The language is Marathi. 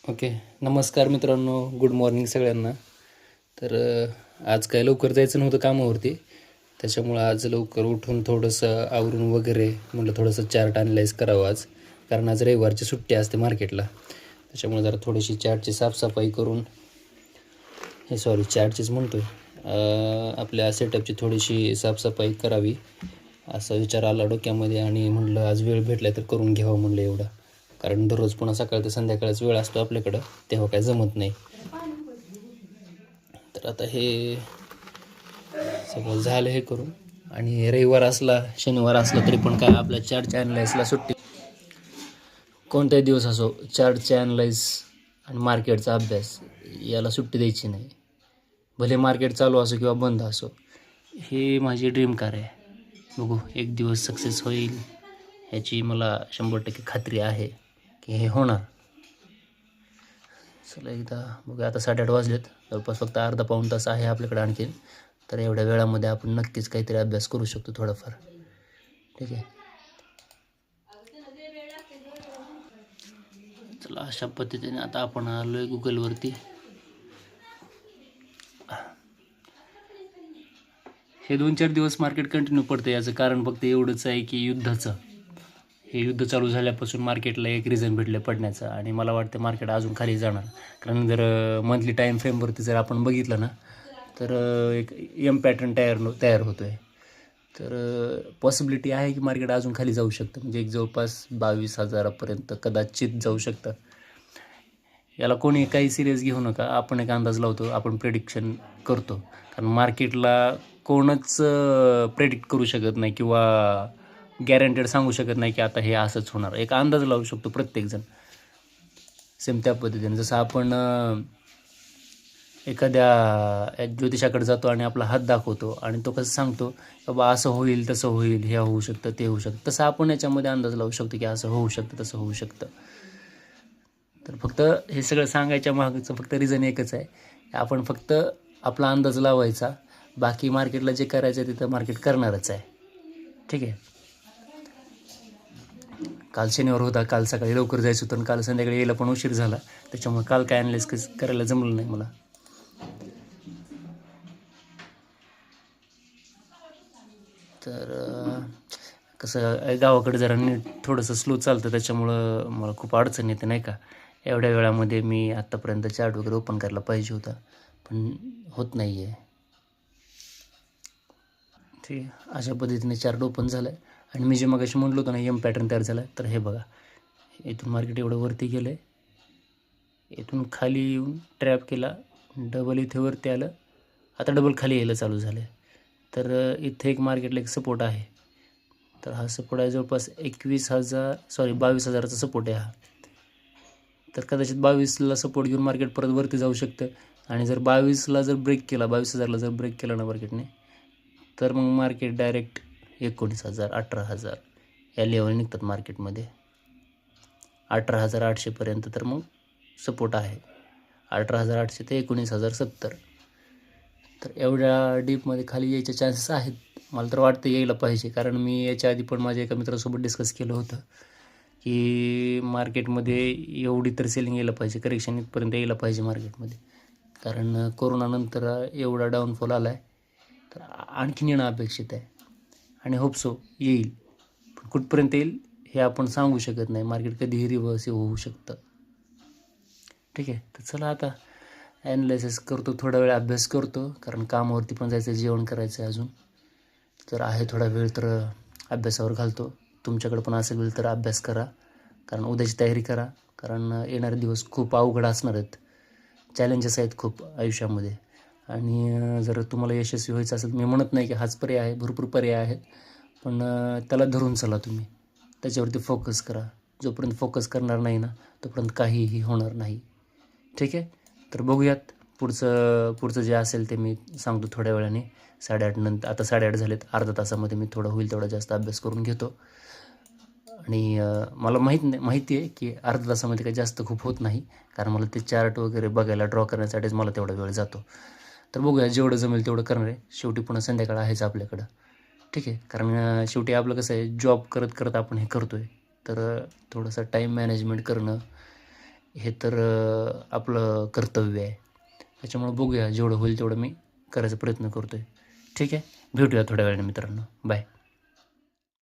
ओके. नमस्कार मित्रांनो, गुड मॉर्निंग सगळ्यांना. तर आज काय लवकर जायचं नव्हतं कामावरती, त्याच्यामुळं आज लवकर उठून थोडंसं आवरून वगैरे म्हटलं थोडंसं चार्ट अनलाईज करावं आज, कारण आज रविवारची सुट्टी असते मार्केटला. त्याच्यामुळे जरा थोडीशी चार्टची साफसफाई करून चार्टचीच म्हणतो आपल्या सेटअपची थोडीशी साफसफाई करावी असा विचार आला डोक्यामध्ये, आणि म्हटलं आज वेळ भेटला तर करून घ्यावं म्हणलं एवढा, कारण दररोज पुन्हा सकाळ ते संध्याकाळच वेळ असतो आपल्याकडं, तेव्हा काय जमत नाही. तर आता हे सगळं झालं हे करून, आणि रविवार असला शनिवार असला तरी पण काय आपल्या चार्टच्या ॲनलाईजला सुट्टी. कोणताही दिवस असो, चार्टचे ॲनलाईज आणि मार्केटचा अभ्यास याला सुट्टी द्यायची नाही. भले मार्केट चालू असो किंवा बंद असो, हे माझी ड्रीम कार आहे. बघू एक दिवस सक्सेस होईल ह्याची मला 100% खात्री आहे की हे होणार. चला एकदा बघूया. आता 8:30 वाजलेत, जवळपास फक्त अर्धा पाऊण तास आहे आपल्याकडे आणखीन. तर एवढ्या वेळामध्ये आपण नक्कीच काहीतरी अभ्यास करू शकतो थोडाफार. ठीक आहे, चला अशा पद्धतीने आता आपण आलो आहे गुगलवरती. हे 2-4 दिवस मार्केट कंटिन्यू पडतं, याचं कारण फक्त एवढंच आहे की हे युद्ध चालू झाल्यापासून मार्केटला एक रिझन भेटलं पडण्याचं, आणि मला वाटतं मार्केट अजून खाली जाणार. कारण जर मंथली टाईम फ्रेमवरती जर आपण बघितलं ना, तर एक एम पॅटर्न तयार होतो आहे. तर पॉसिबिलिटी आहे की मार्केट अजून खाली जाऊ शकतं, म्हणजे एक जवळपास 22,000पर्यंत कदाचित जाऊ शकतं. याला कोणी काही सिरियस घेऊ नका, आपण एक अंदाज लावतो, आपण प्रेडिक्शन करतो. कारण मार्केटला कोणच प्रेडिक्ट करू शकत नाही किंवा गॅरंटेड सांगू शकत नाही की आता हे असंच होणार. एक अंदाज लावू शकतो प्रत्येकजण. सेम त्या पद्धतीने जसं आपण एखाद्या ज्योतिषाकडे जातो आणि आपला हात दाखवतो आणि तो कसं सांगतो बाबा असं होईल तसं होईल, हे होऊ शकतं ते होऊ शकतं, तसं आपण याच्यामध्ये अंदाज लावू शकतो की असं होऊ शकतं तसं होऊ शकतं. तर फक्त हे सगळं सांगायच्या मागचं फक्त रिझन एकच आहे, आपण फक्त आपला अंदाज लावायचा, बाकी मार्केटला जे करायचं आहे तिथं मार्केट करणारच आहे. ठीक आहे. काल शनिवार होता, काल सकाळी लवकर जायचं होतं आणि काल संध्याकाळी यायला पण उशीर झाला, त्याच्यामुळे काल काय ॲनालिसिस करायला जमलं नाही मला. तर कसं गावाकडे जरा नीट थोडंसं स्लो चालतं, त्याच्यामुळं मला खूप अडचण येते नाही का. एवढ्या वेळामध्ये मी आत्तापर्यंत चार्ट वगैरे ओपन करायला पाहिजे होता, पण होत नाही आहे. ठीक आहे, अशा पद्धतीने चार्ट ओपन झाला आहे. आणि मी जे मगाशी म्हटलं होतं ना एम पॅटर्न तयार झाला आहे, तर हे बघा, इथून मार्केट एवढं वरती गेलं आहे, इथून खाली येऊन ट्रॅप केला, डबल इथे वरती आलं, आता डबल खाली यायला चालू झालं आहे. तर इथे एक मार्केटला एक सपोर्ट आहे, तर हा सपोर्ट आहे जवळपास 22,000चा सपोर्ट आहे हा. तर कदाचित 22ला सपोर्ट घेऊन मार्केट परत वरती जाऊ शकतं, आणि जर 22ला जर ब्रेक केला, 22,000ला जर ब्रेक केला ना मार्केटने, तर मग मार्केट डायरेक्ट 19,000 18,000 या लेवल निघतात मार्केटमध्ये. 18,800पर्यंत तर मग सपोर्ट आहे, 18,800 ते 19,070. तर एवढ्या डीपमध्ये खाली यायचे चान्सेस आहेत. मला तर वाटतं यायला पाहिजे, कारण मी याच्या आधी पण माझ्या एका मित्रासोबत डिस्कस केलं होतं की मार्केटमध्ये एवढी तर सेलिंग यायला पाहिजे, करेक्शन इथपर्यंत यायला पाहिजे मार्केटमध्ये. कारण कोरोनानंतर एवढा डाऊनफॉल आला आहे, तर आणखीन येणं अपेक्षित आहे, आणि होप येईल. पण कुठपर्यंत येईल हे आपण सांगू शकत नाही, मार्केट कधीही रिव्हर्स होऊ शकतं. ठीक आहे, तर चला आता ॲनालिसिस करतो, थोडा वेळ अभ्यास करतो, कारण कामावरती पण जायचं, जेवण करायचं आहे अजून. तर आहे थोडा वेळ, तर अभ्यासावर घालतो. तुमच्याकडे पण असेल वेळ तर अभ्यास करा, कारण उद्याची तयारी करा, कारण येणारे दिवस खूप अवघड असणार आहेत, चॅलेंजेस आहेत खूप आयुष्यामध्ये. आणि जर तुम्हाला यशस्वी व्हायचं असेल, मी म्हणत नाही की हाच पर्याय आहे, भरपूर पर्याय आहेत, पण त्याला धरून चला तुम्ही, त्याच्यावरती फोकस करा. जोपर्यंत फोकस करणार नाही ना, तोपर्यंत काहीही होणार नाही. ठीक आहे, तर बघूयात पुढचं जे असेल ते मी सांगतो थोड्या वेळाने, 8:30 नंतर. आता 8:30 झालेत, अर्धा तासामध्ये मी थोडा होईल तेवढा जास्त अभ्यास करून घेतो. आणि मला माहिती आहे की अर्धा तासामध्ये काही जास्त खूप होत नाही, कारण मला ते चार्ट वगैरे बघायला, ड्रॉ करण्यासाठीच मला तेवढा वेळ जातो. तर बघूया, जेवढं जमेल तेवढं करणार आहे. शेवटी पुन्हा संध्याकाळ आहेच आपल्याकडं. ठीक आहे, कारण शेवटी आपलं कसं आहे, जॉब करत करत आपण हे करतो आहे, तर थोडंसं टाईम मॅनेजमेंट करणं हे तर आपलं कर्तव्य आहे. त्याच्यामुळं बघूया, जेवढं होईल तेवढं मी करायचा प्रयत्न करतो आहे. ठीक आहे, भेटूया थोड्या वेळाने मित्रांनो. बाय.